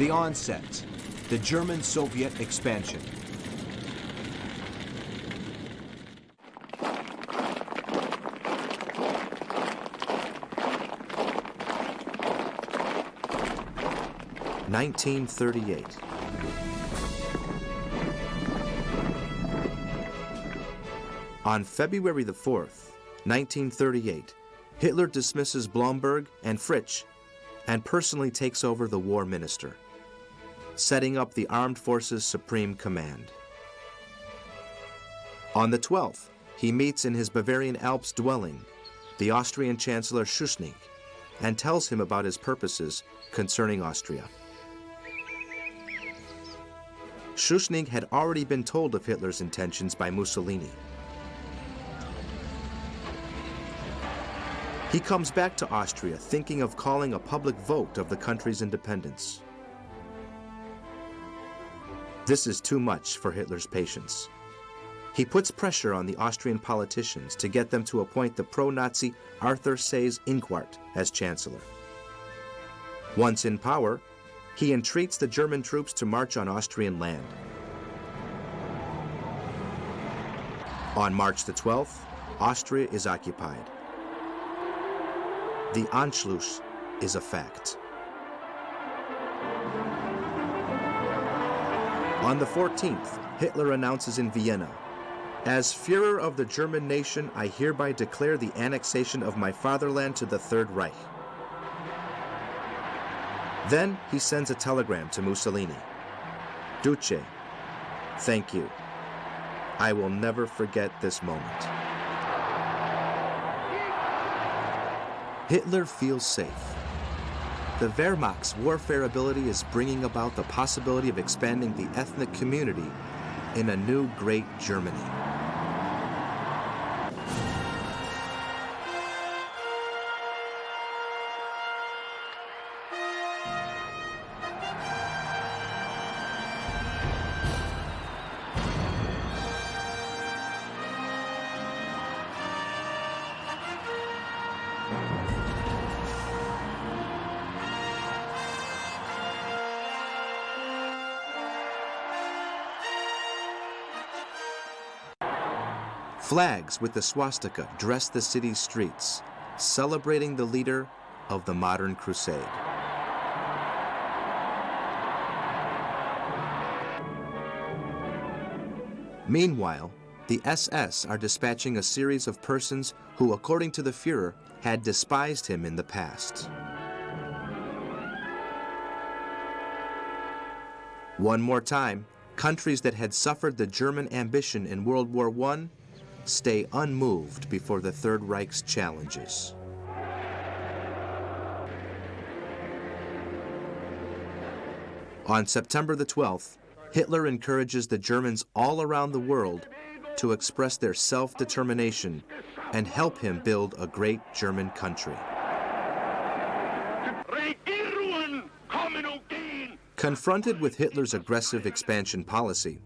The onset, the German-Soviet expansion. (1938). On February the 4th, 1938, Hitler dismisses Blomberg and Fritsch and personally takes over the war minister, setting up the Armed Forces Supreme Command. On the 12th, he meets in his Bavarian Alps dwelling the Austrian Chancellor Schuschnigg and tells him about his purposes concerning Austria. Schuschnigg had already been told of Hitler's intentions by Mussolini. He comes back to Austria thinking of calling a public vote of the country's independence. This is too much for Hitler's patience. He puts pressure on the Austrian politicians to get them to appoint the pro-Nazi Arthur Seyss-Inquart as chancellor. Once in power, he entreats the German troops to march on Austrian land. On March the 12th, Austria is occupied. The Anschluss is a fact. On the 14th, Hitler announces in Vienna, "As Führer of the German nation, I hereby declare the annexation of my fatherland to the Third Reich." Then he sends a telegram to Mussolini. "Duce, thank you. I will never forget this moment." Hitler feels safe. The Wehrmacht's warfare ability is bringing about the possibility of expanding the ethnic community in a new great Germany. Flags with the swastika dress the city's streets, celebrating the leader of the modern crusade. Meanwhile, the SS are dispatching a series of persons who, according to the Führer, had despised him in the past. One more time, countries that had suffered the German ambition in World War I stay unmoved before the Third Reich's challenges. On September the 12th, Hitler encourages the Germans all around the world to express their self-determination and help him build a great German country. Confronted with Hitler's aggressive expansion policy,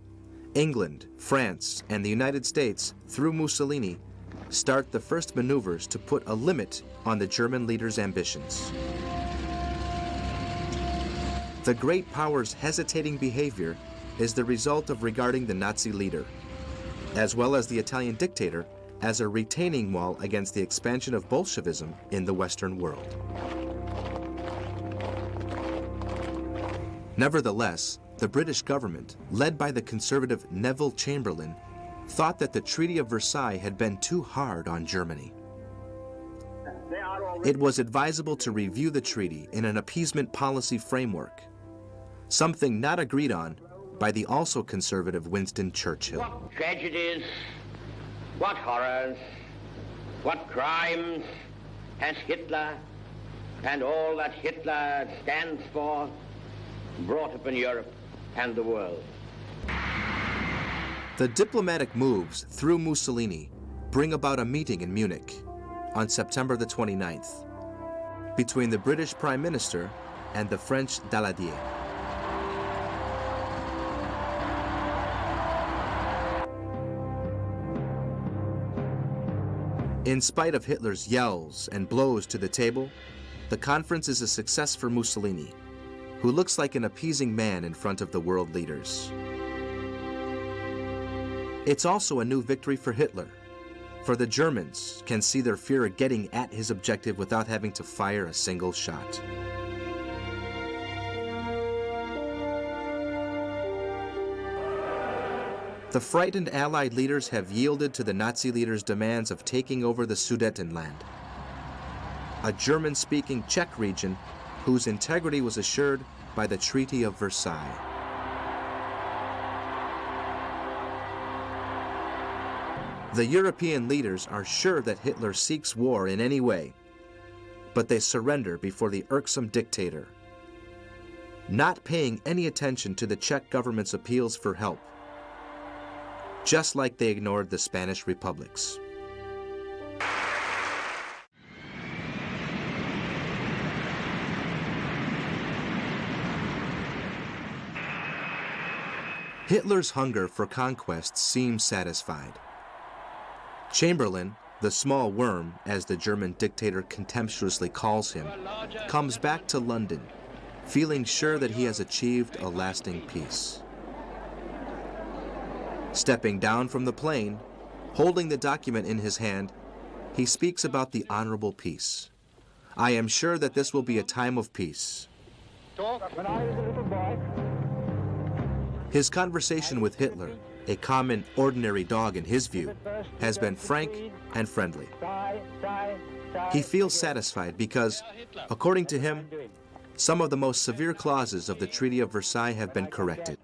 England, France, and the United States, through Mussolini, start the first maneuvers to put a limit on the German leader's ambitions. The great power's hesitating behavior is the result of regarding the Nazi leader, as well as the Italian dictator, as a retaining wall against the expansion of Bolshevism in the Western world. Nevertheless, the British government, led by the conservative Neville Chamberlain, thought that the Treaty of Versailles had been too hard on Germany. It was advisable to review the treaty in an appeasement policy framework, something not agreed on by the also conservative Winston Churchill. What tragedies, what horrors, what crimes has Hitler and all that Hitler stands for brought upon Europe and the world. The diplomatic moves through Mussolini bring about a meeting in Munich on September the 29th between the British Prime Minister and the French Daladier. In spite of Hitler's yells and blows to the table, the conference is a success for Mussolini, who looks like an appeasing man in front of the world leaders. It's also a new victory for Hitler, for the Germans can see their Führer getting at his objective without having to fire a single shot. The frightened Allied leaders have yielded to the Nazi leaders' demands of taking over the Sudetenland, a German-speaking Czech region whose integrity was assured by the Treaty of Versailles. The European leaders are sure that Hitler seeks war in any way, but they surrender before the irksome dictator, not paying any attention to the Czech government's appeals for help, just like they ignored the Spanish republics. Hitler's hunger for conquest seems satisfied. Chamberlain, the small worm, as the German dictator contemptuously calls him, comes back to London, feeling sure that he has achieved a lasting peace. Stepping down from the plane, holding the document in his hand, he speaks about the honorable peace. I am sure that this will be a time of peace. When I was a little boy, his conversation with Hitler, a common, ordinary dog in his view, has been frank and friendly. He feels satisfied because, according to him, some of the most severe clauses of the Treaty of Versailles have been corrected.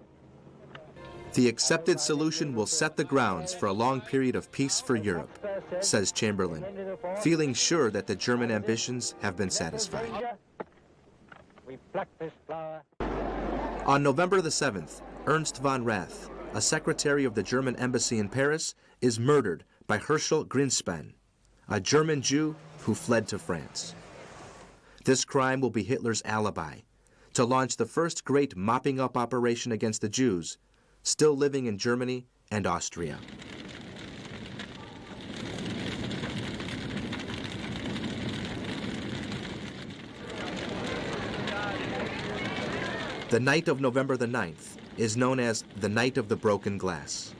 The accepted solution will set the grounds for a long period of peace for Europe, says Chamberlain, feeling sure that the German ambitions have been satisfied. On November the 7th, Ernst von Rath, a secretary of the German embassy in Paris, is murdered by Herschel Greenspan, a German Jew who fled to France. This crime will be Hitler's alibi to launch the first great mopping up operation against the Jews still living in Germany and Austria. The night of November the 9th is known as the Night of the Broken Glass.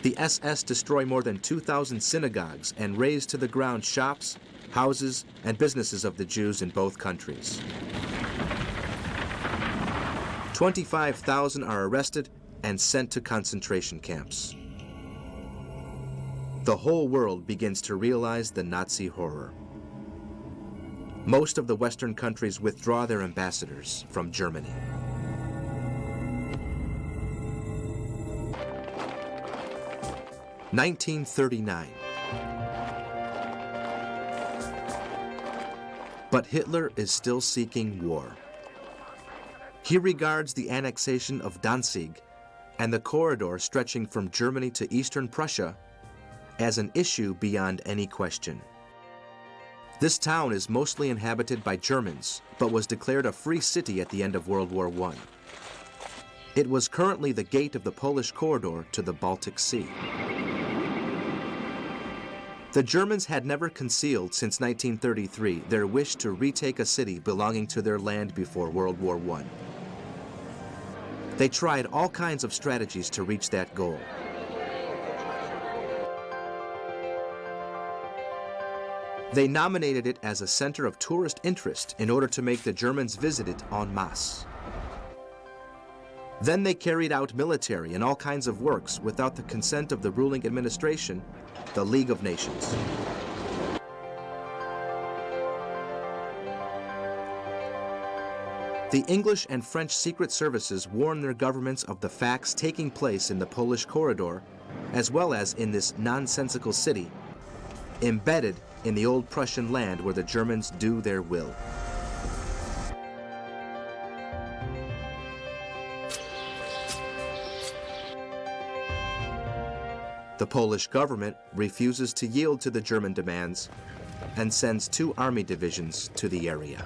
The SS destroy more than 2,000 synagogues and raze to the ground shops, houses, and businesses of the Jews in both countries. 25,000 are arrested and sent to concentration camps. The whole world begins to realize the Nazi horror. Most of the Western countries withdraw their ambassadors from Germany. (1939). But Hitler is still seeking war. He regards the annexation of Danzig and the corridor stretching from Germany to eastern Prussia as an issue beyond any question. This town is mostly inhabited by Germans, but was declared a free city at the end of World War I. It was currently the gate of the Polish corridor to the Baltic Sea. The Germans had never concealed since 1933 their wish to retake a city belonging to their land before World War I. They tried all kinds of strategies to reach that goal. They nominated it as a center of tourist interest in order to make the Germans visit it en masse. Then they carried out military and all kinds of works without the consent of the ruling administration, the League of Nations. The English and French secret services warned their governments of the facts taking place in the Polish corridor, as well as in this nonsensical city, embedded in the old Prussian land where the Germans do their will. The Polish government refuses to yield to the German demands and sends 2 army divisions to the area.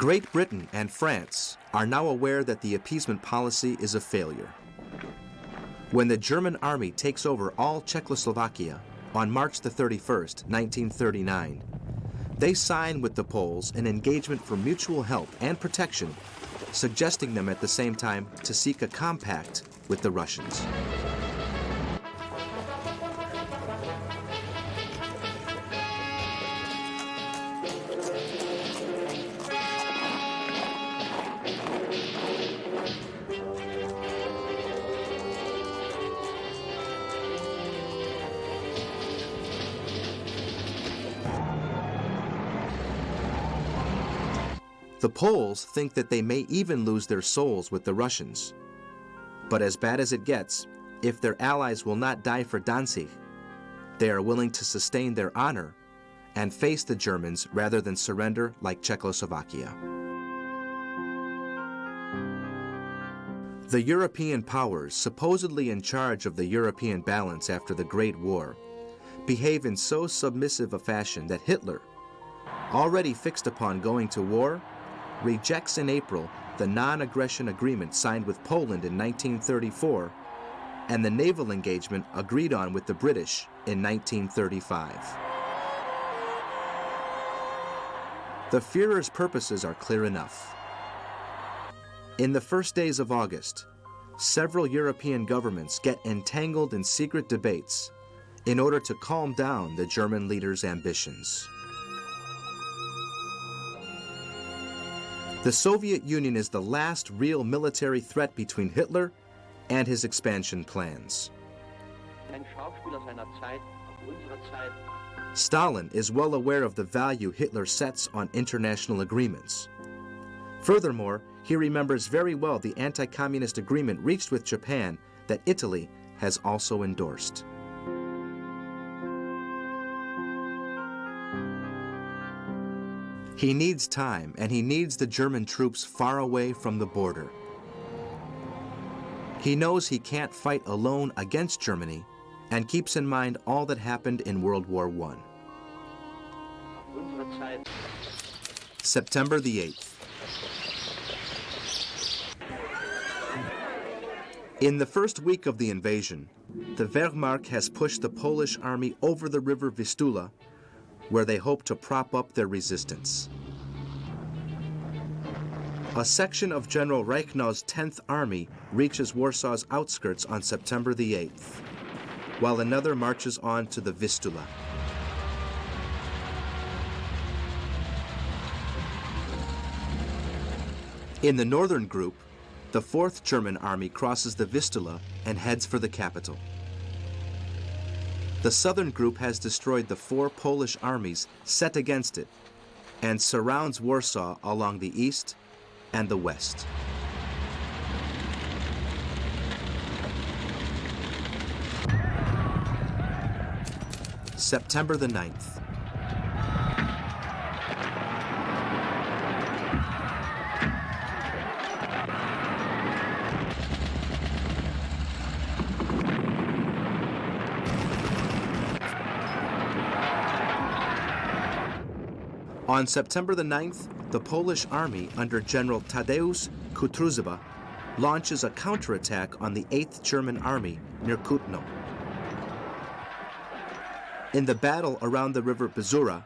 Great Britain and France are now aware that the appeasement policy is a failure. When the German army takes over all Czechoslovakia on March the 31st, 1939, they sign with the Poles an engagement for mutual help and protection, suggesting them at the same time to seek a compact with the Russians. The Poles think that they may even lose their souls with the Russians. But as bad as it gets, if their allies will not die for Danzig, they are willing to sustain their honor and face the Germans rather than surrender like Czechoslovakia. The European powers, supposedly in charge of the European balance after the Great War, behave in so submissive a fashion that Hitler, already fixed upon going to war, rejects in April the non-aggression agreement signed with Poland in 1934 and the naval engagement agreed on with the British in 1935. The Führer's purposes are clear enough. In the first days of August, several European governments get entangled in secret debates in order to calm down the German leaders' ambitions. The Soviet Union is the last real military threat between Hitler and his expansion plans. Stalin is well aware of the value Hitler sets on international agreements. Furthermore, he remembers very well the anti-communist agreement reached with Japan that Italy has also endorsed. He needs time, and he needs the German troops far away from the border. He knows he can't fight alone against Germany and keeps in mind all that happened in World War I. September the 8th. In the first week of the invasion, the Wehrmacht has pushed the Polish army over the river Vistula, where they hope to prop up their resistance. A section of General Reichnau's 10th Army reaches Warsaw's outskirts on September the 8th, while another marches on to the Vistula. In the northern group, the 4th German Army crosses the Vistula and heads for the capital. The southern group has destroyed the 4 Polish armies set against it and surrounds Warsaw along the east and the west. September the 9th. On September the 9th, the Polish army under General Tadeusz Kutuzova launches a counterattack on the 8th German Army near Kutno. In the battle around the river Bezura,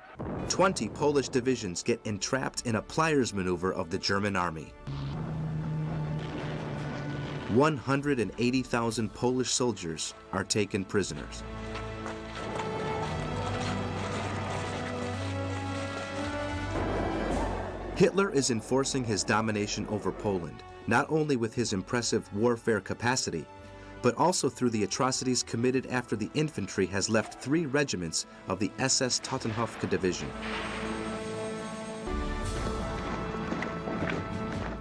20 Polish divisions get entrapped in a pliers maneuver of the German army. 180,000 Polish soldiers are taken prisoners. Hitler is enforcing his domination over Poland, not only with his impressive warfare capacity, but also through the atrocities committed after the infantry has left 3 regiments of the SS Teutonhofka division.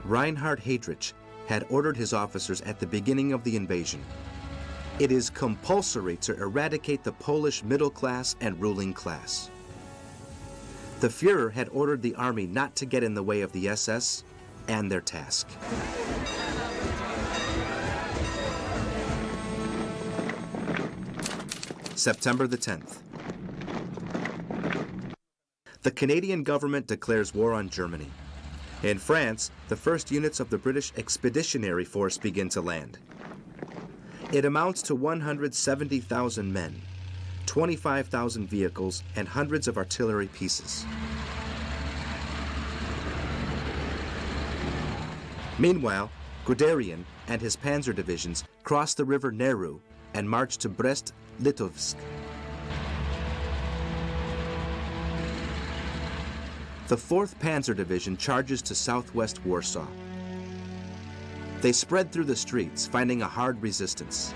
Reinhard Heydrich had ordered his officers at the beginning of the invasion. It is compulsory to eradicate the Polish middle class and ruling class. The Führer had ordered the army not to get in the way of the SS and their task. September the 10th. The Canadian government declares war on Germany. In France, the first units of the British Expeditionary Force begin to land. It amounts to 170,000 men, 25,000 vehicles, and hundreds of artillery pieces. Meanwhile, Guderian and his panzer divisions cross the river Neru and march to Brest-Litovsk. The 4th Panzer Division charges to southwest Warsaw. They spread through the streets, finding a hard resistance.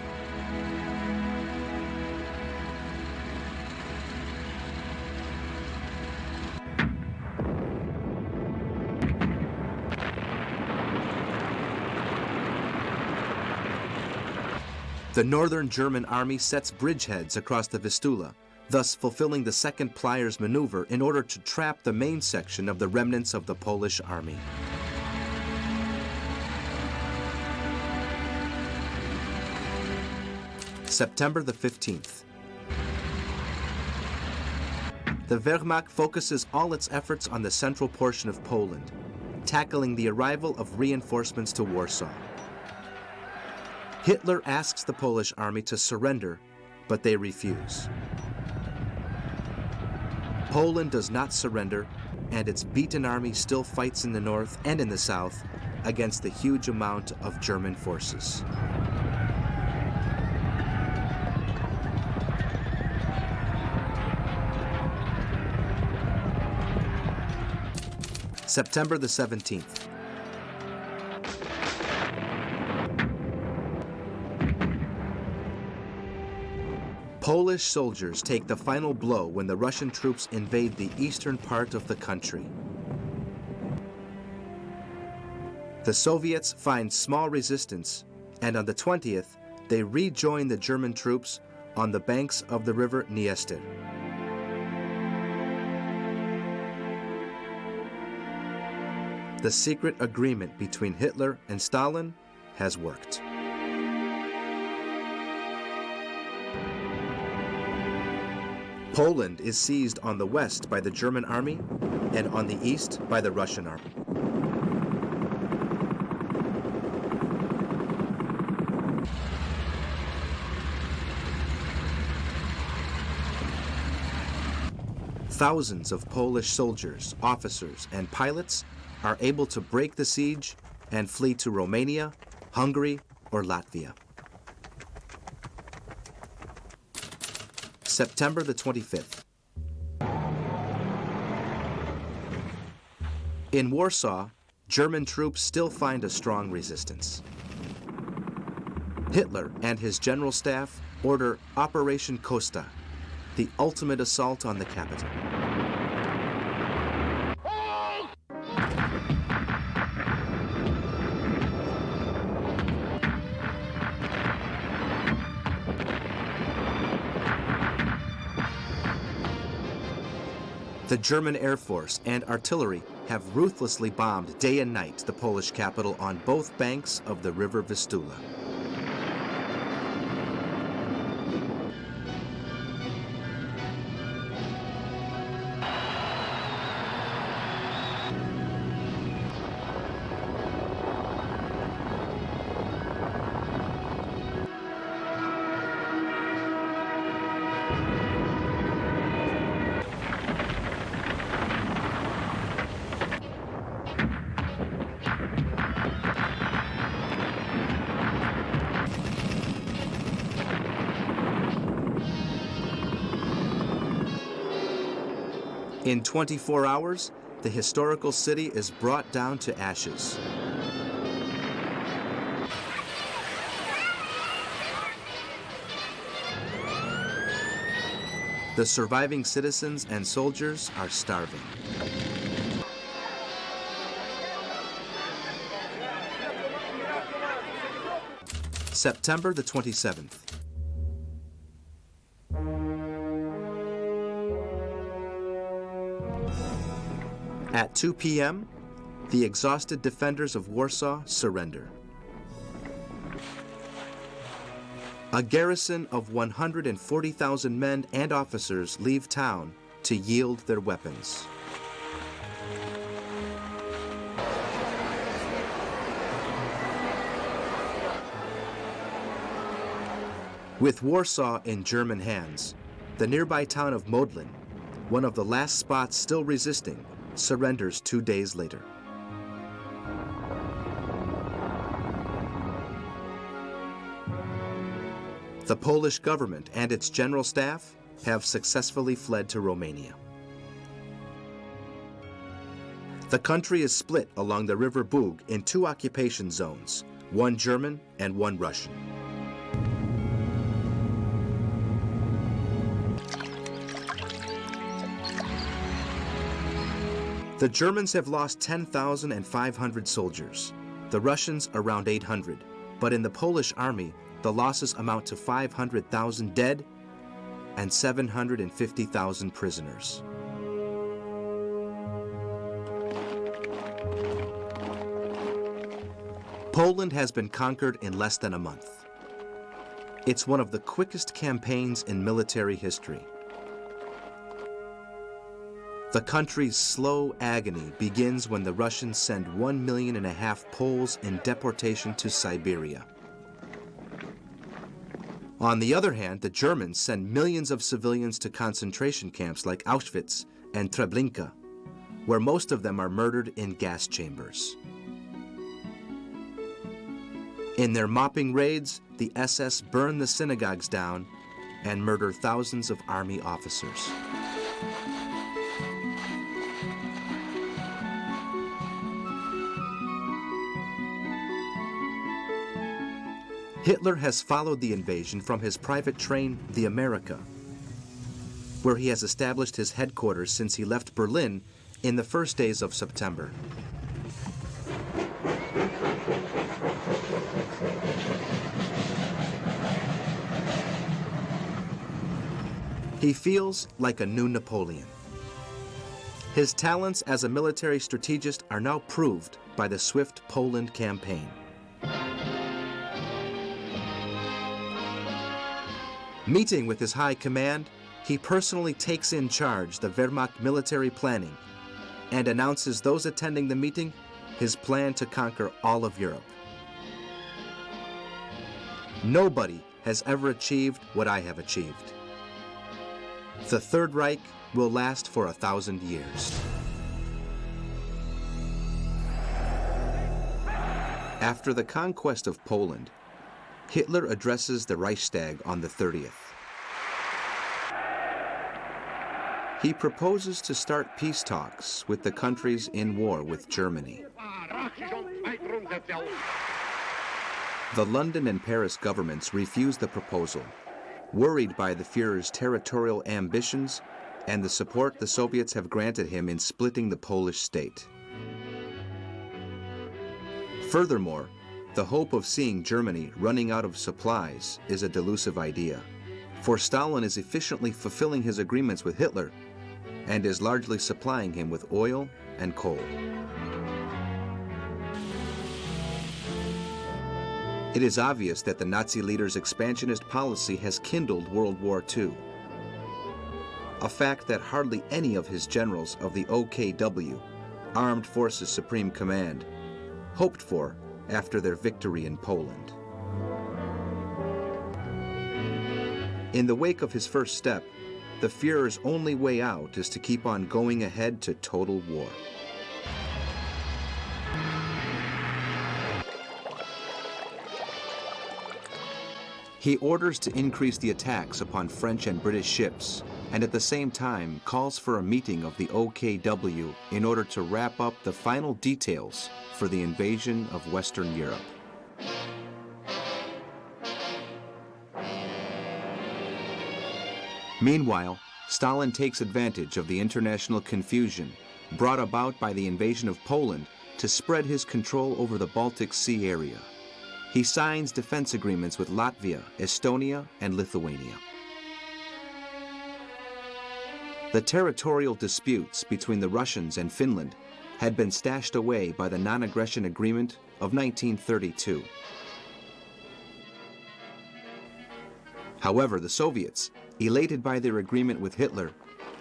The northern German army sets bridgeheads across the Vistula, thus fulfilling the second Pliers maneuver in order to trap the main section of the remnants of the Polish army. September the 15th. The Wehrmacht focuses all its efforts on the central portion of Poland, tackling the arrival of reinforcements to Warsaw. Hitler asks the Polish army to surrender, but they refuse. Poland does not surrender, and its beaten army still fights in the north and in the south against the huge amount of German forces. September the 17th. Polish soldiers take the final blow when the Russian troops invade the eastern part of the country. The Soviets find small resistance, and on the 20th, they rejoin the German troops on the banks of the river Dniester. The secret agreement between Hitler and Stalin has worked. Poland is seized on the west by the German army and on the east by the Russian army. Thousands of Polish soldiers, officers, and pilots are able to break the siege and flee to Romania, Hungary, or Latvia. September the 25th. In Warsaw, German troops still find a strong resistance. Hitler and his general staff order Operation Kosta, the ultimate assault on the capital. The German Air Force and artillery have ruthlessly bombed day and night the Polish capital on both banks of the river Vistula. In 24 hours, the historical city is brought down to ashes. The surviving citizens and soldiers are starving. September the 27th. At 2 p.m., the exhausted defenders of Warsaw surrender. A garrison of 140,000 men and officers leave town to yield their weapons. With Warsaw in German hands, the nearby town of Modlin, one of the last spots still resisting, surrenders 2 days later. The Polish government and its general staff have successfully fled to Romania. The country is split along the River Bug in 2 occupation zones, one German and one Russian. The Germans have lost 10,500 soldiers, the Russians around 800, but in the Polish army, the losses amount to 500,000 dead and 750,000 prisoners. Poland has been conquered in less than a month. It's one of the quickest campaigns in military history. The country's slow agony begins when the Russians send 1.5 million Poles in deportation to Siberia. On the other hand, the Germans send millions of civilians to concentration camps like Auschwitz and Treblinka, where most of them are murdered in gas chambers. In their mopping raids, the SS burn the synagogues down and murder thousands of army officers. Hitler has followed the invasion from his private train, the America, where he has established his headquarters since he left Berlin in the first days of September. He feels like a new Napoleon. His talents as a military strategist are now proved by the swift Poland campaign. Meeting with his high command, he personally takes in charge the Wehrmacht military planning and announces those attending the meeting his plan to conquer all of Europe. Nobody has ever achieved what I have achieved. The Third Reich will last for 1,000 years. After the conquest of Poland, Hitler addresses the Reichstag on the 30th. He proposes to start peace talks with the countries in war with Germany. The London and Paris governments refuse the proposal, worried by the Führer's territorial ambitions and the support the Soviets have granted him in splitting the Polish state. Furthermore, the hope of seeing Germany running out of supplies is a delusive idea, for Stalin is efficiently fulfilling his agreements with Hitler and is largely supplying him with oil and coal. It is obvious that the Nazi leader's expansionist policy has kindled World War II, a fact that hardly any of his generals of the OKW, Armed Forces Supreme Command, hoped for after their victory in Poland. In the wake of his first step, the Führer's only way out is to keep on going ahead to total war. He orders to increase the attacks upon French and British ships, and at the same time calls for a meeting of the OKW in order to wrap up the final details for the invasion of Western Europe. Meanwhile, Stalin takes advantage of the international confusion brought about by the invasion of Poland to spread his control over the Baltic Sea area. He signs defense agreements with Latvia, Estonia, and Lithuania. The territorial disputes between the Russians and Finland had been stashed away by the non-aggression agreement of 1932. However, the Soviets, elated by their agreement with Hitler,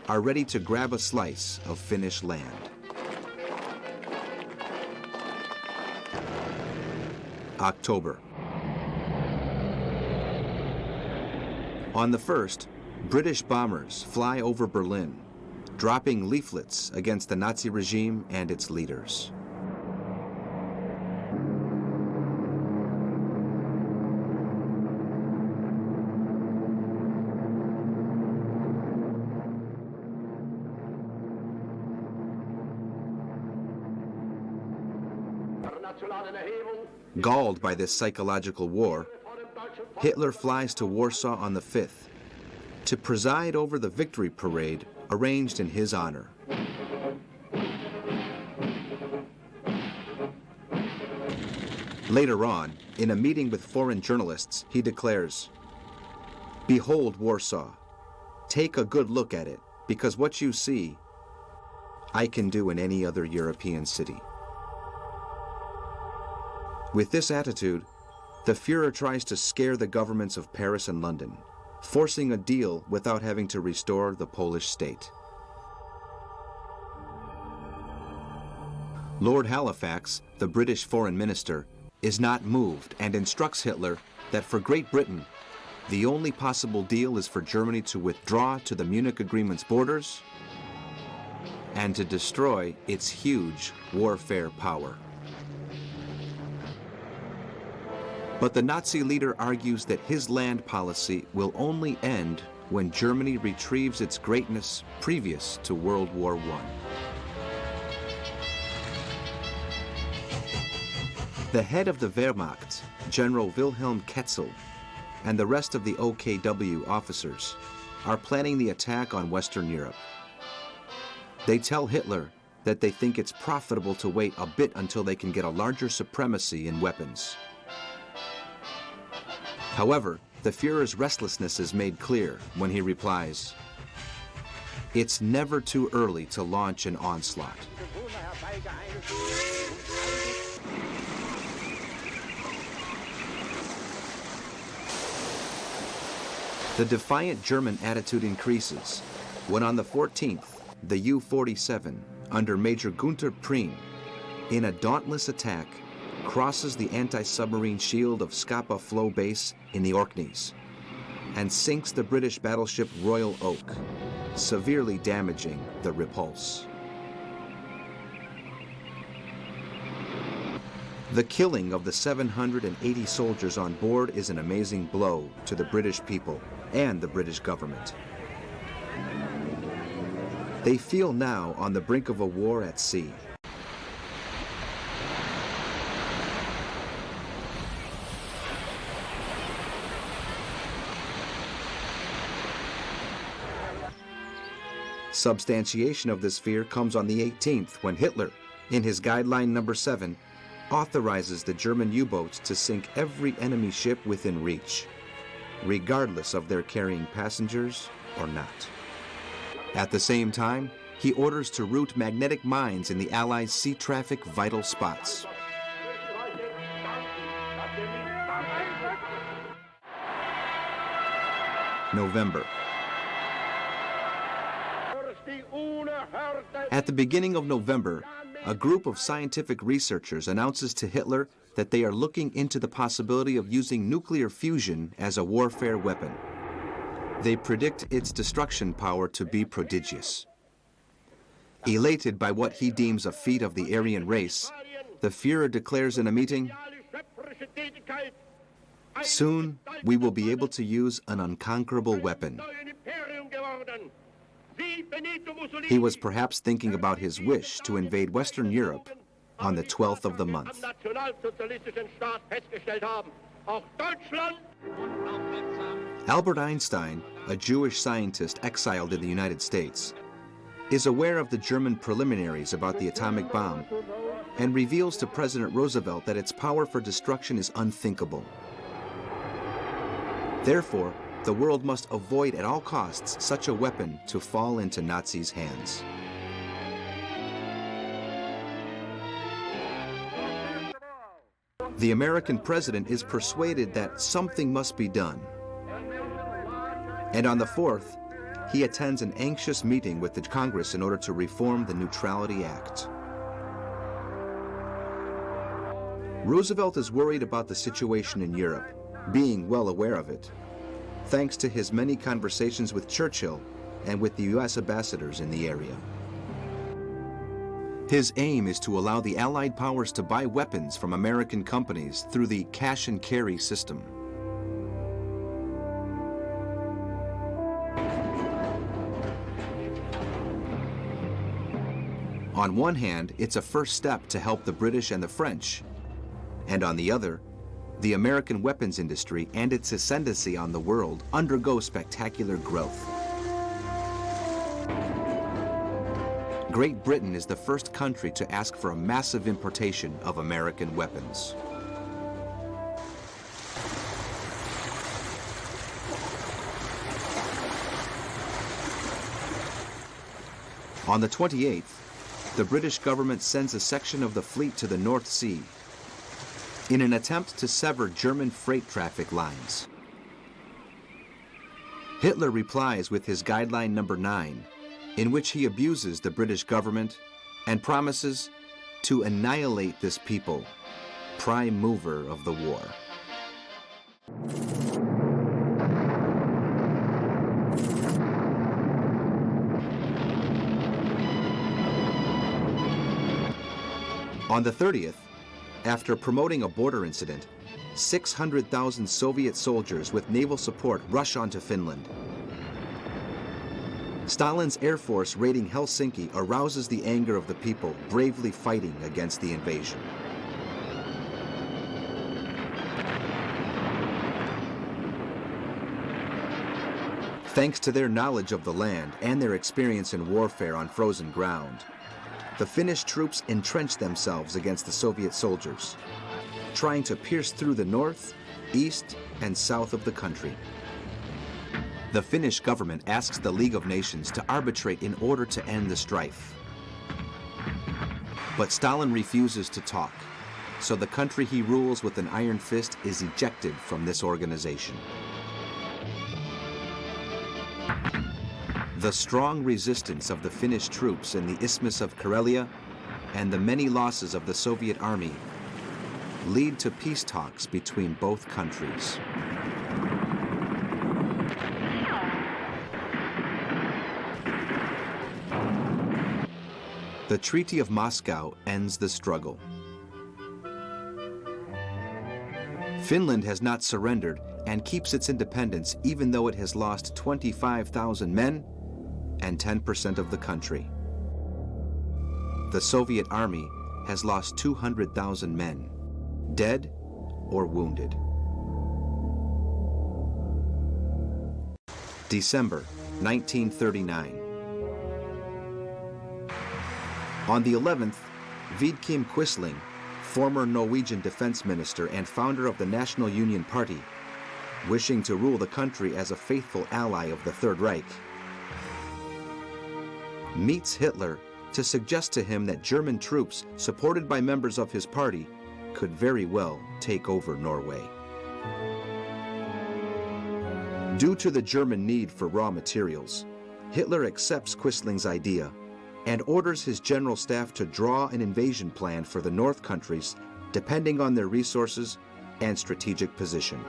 are ready to grab a slice of Finnish land. On the 1st, British bombers fly over Berlin, dropping leaflets against the Nazi regime and its leaders. Galled by this psychological war, Hitler flies to Warsaw on the 5th to preside over the victory parade arranged in his honor. Later on, in a meeting with foreign journalists, he declares, "Behold Warsaw. Take a good look at it, because what you see, I can do in any other European city." With this attitude, the Führer tries to scare the governments of Paris and London, forcing a deal without having to restore the Polish state. Lord Halifax, the British foreign minister, is not moved and instructs Hitler that for Great Britain, the only possible deal is for Germany to withdraw to the Munich Agreement's borders and to destroy its huge warfare power. But the Nazi leader argues that his land policy will only end when Germany retrieves its greatness previous to World War I. The head of the Wehrmacht, General Wilhelm Ketzel, and the rest of the OKW officers are planning the attack on Western Europe. They tell Hitler that they think it's profitable to wait a bit until they can get a larger supremacy in weapons. However, the Führer's restlessness is made clear when he replies, "It's never too early to launch an onslaught." The defiant German attitude increases when on the 14th, the U-47, under Major Gunther Prien, in a dauntless attack, crosses the anti-submarine shield of Scapa Flow Base in the Orkneys and sinks the British battleship Royal Oak, severely damaging the Repulse. The killing of the 780 soldiers on board is an amazing blow to the British people and the British government. They feel now on the brink of a war at sea. Substantiation of this fear comes on the 18th when Hitler, in his guideline number 7, authorizes the German U-boats to sink every enemy ship within reach, regardless of their carrying passengers or not. At the same time, he orders to route magnetic mines in the Allies' sea traffic vital spots. November. At the beginning of November, a group of scientific researchers announces to Hitler that they are looking into the possibility of using nuclear fusion as a warfare weapon. They predict its destruction power to be prodigious. Elated by what he deems a feat of the Aryan race, the Führer declares in a meeting, "Soon we will be able to use an unconquerable weapon." He was perhaps thinking about his wish to invade Western Europe on the 12th of the month. Albert Einstein, a Jewish scientist exiled in the United States, is aware of the German preliminaries about the atomic bomb and reveals to President Roosevelt that its power for destruction is unthinkable. Therefore, the world must avoid at all costs such a weapon to fall into Nazis' hands. The American president is persuaded that something must be done. And on the 4th, he attends an anxious meeting with the Congress in order to reform the Neutrality Act. Roosevelt is worried about the situation in Europe, being well aware of it. thanks to his many conversations with Churchill and with the U.S. ambassadors in the area. His aim is to allow the Allied powers to buy weapons from American companies through the cash and carry system. On one hand, it's a first step to help the British and the French, and on the other, the American weapons industry and its ascendancy on the world undergo spectacular growth. Great Britain is the first country to ask for a massive importation of American weapons. On the 28th, the British government sends a section of the fleet to the North Sea in an attempt to sever German freight traffic lines. Hitler replies with his Guideline Number 9, in which he abuses the British government and promises to annihilate this people, prime mover of the war. On the 30th, after promoting a border incident, 600,000 Soviet soldiers with naval support rush onto Finland. Stalin's Air Force raiding Helsinki arouses the anger of the people bravely fighting against the invasion. Thanks to their knowledge of the land and their experience in warfare on frozen ground, the Finnish troops entrenched themselves against the Soviet soldiers, trying to pierce through the north, east, and south of the country. The Finnish government asks the League of Nations to arbitrate in order to end the strife. But Stalin refuses to talk, so the country he rules with an iron fist is ejected from this organization. The strong resistance of the Finnish troops in the Isthmus of Karelia and the many losses of the Soviet army lead to peace talks between both countries. The Treaty of Moscow ends the struggle. Finland has not surrendered and keeps its independence even though it has lost 25,000 men and 10% of the country. The Soviet army has lost 200,000 men, dead or wounded. December 1939. On the 11th, Vidkun Quisling, former Norwegian defense minister and founder of the National Union Party, wishing to rule the country as a faithful ally of the Third Reich, meets Hitler to suggest to him that German troops, supported by members of his party, could very well take over Norway. Due to the German need for raw materials, Hitler accepts Quisling's idea and orders his general staff to draw an invasion plan for the North countries depending on their resources and strategic position.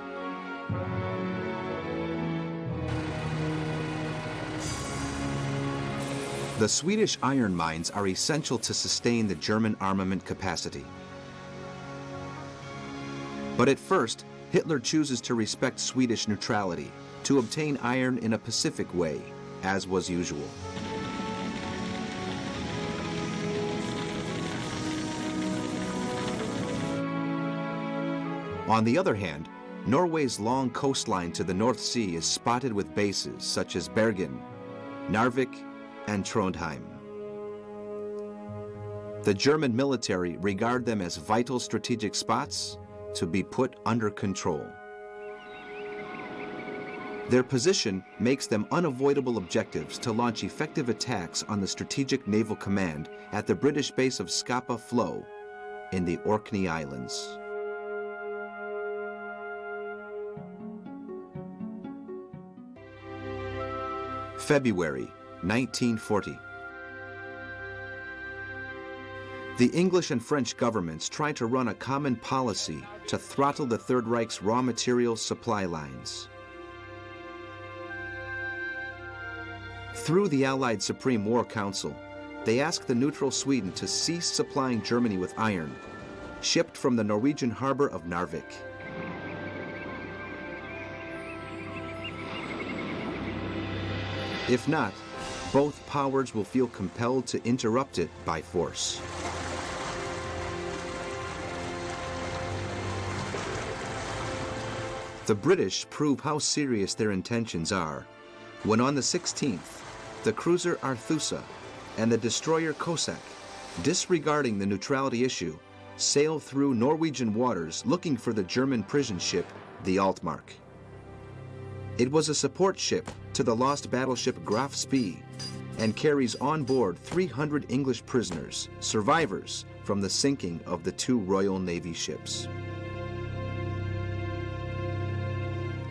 The Swedish iron mines are essential to sustain the German armament capacity. But at first, Hitler chooses to respect Swedish neutrality to obtain iron in a pacific way, as was usual. On the other hand, Norway's long coastline to the North Sea is spotted with bases such as Bergen, Narvik, and Trondheim. The German military regard them as vital strategic spots to be put under control. Their position makes them unavoidable objectives to launch effective attacks on the Strategic Naval Command at the British base of Scapa Flow in the Orkney Islands. February 1940. The English and French governments try to run a common policy to throttle the Third Reich's raw materials supply lines. Through the Allied Supreme War Council, they asked the neutral Sweden to cease supplying Germany with iron, shipped from the Norwegian harbor of Narvik. If not, both powers will feel compelled to interrupt it by force. The British prove how serious their intentions are when on the 16th, the cruiser Arthusa and the destroyer Cossack, disregarding the neutrality issue, sail through Norwegian waters looking for the German prison ship, the Altmark. It was a support ship to the lost battleship Graf Spee and carries on board 300 English prisoners, survivors from the sinking of the two Royal Navy ships.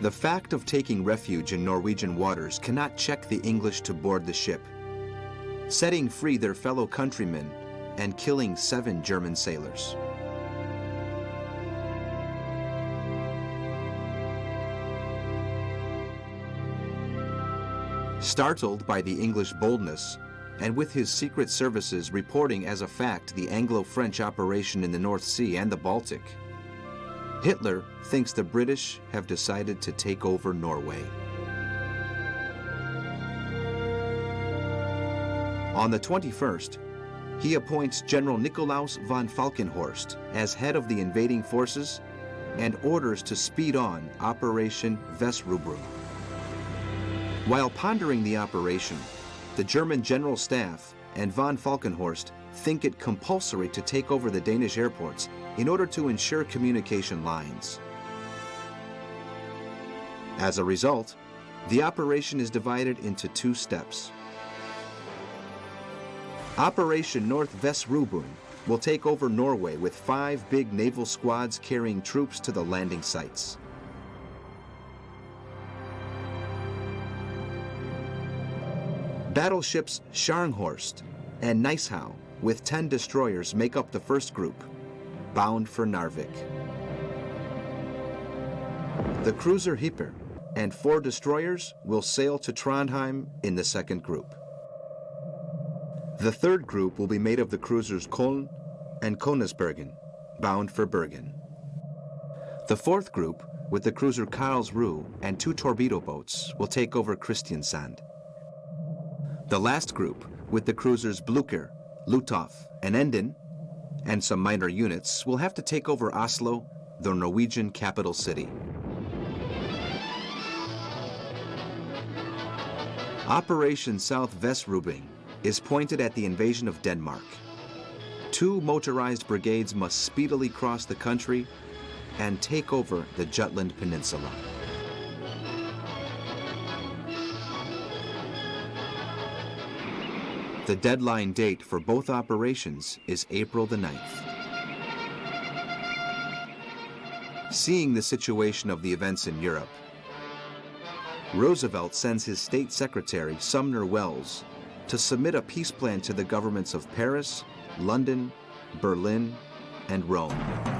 The fact of taking refuge in Norwegian waters cannot check the English to board the ship, setting free their fellow countrymen and killing 7 German sailors. Startled by the English boldness, and with his secret services reporting as a fact the Anglo-French operation in the North Sea and the Baltic, Hitler thinks the British have decided to take over Norway. On the 21st, he appoints General Nikolaus von Falkenhorst as head of the invading forces and orders to speed on Operation Vesrubrum. While pondering the operation, the German General Staff and von Falkenhorst think it compulsory to take over the Danish airports in order to ensure communication lines. As a result, the operation is divided into 2 steps. Operation North Vesrubrum will take over Norway with 5 big naval squads carrying troops to the landing sites. Battleships Scharnhorst and Neishau with 10 destroyers make up the first group, bound for Narvik. The cruiser Hyper and 4 destroyers will sail to Trondheim in the second group. The third group will be made of the cruisers Koln and Kongsbergen, bound for Bergen. The fourth group, with the cruiser Karlsruhe and 2 torpedo boats, will take over Kristiansand. The last group, with the cruisers Blucher, Luthoff, and Enden, and some minor units, will have to take over Oslo, the Norwegian capital city. Operation South Vesrubrum is pointed at the invasion of Denmark. 2 motorized brigades must speedily cross the country and take over the Jutland Peninsula. The deadline date for both operations is April the 9th. Seeing the situation of the events in Europe, Roosevelt sends his state secretary, Sumner Welles, to submit a peace plan to the governments of Paris, London, Berlin, and Rome.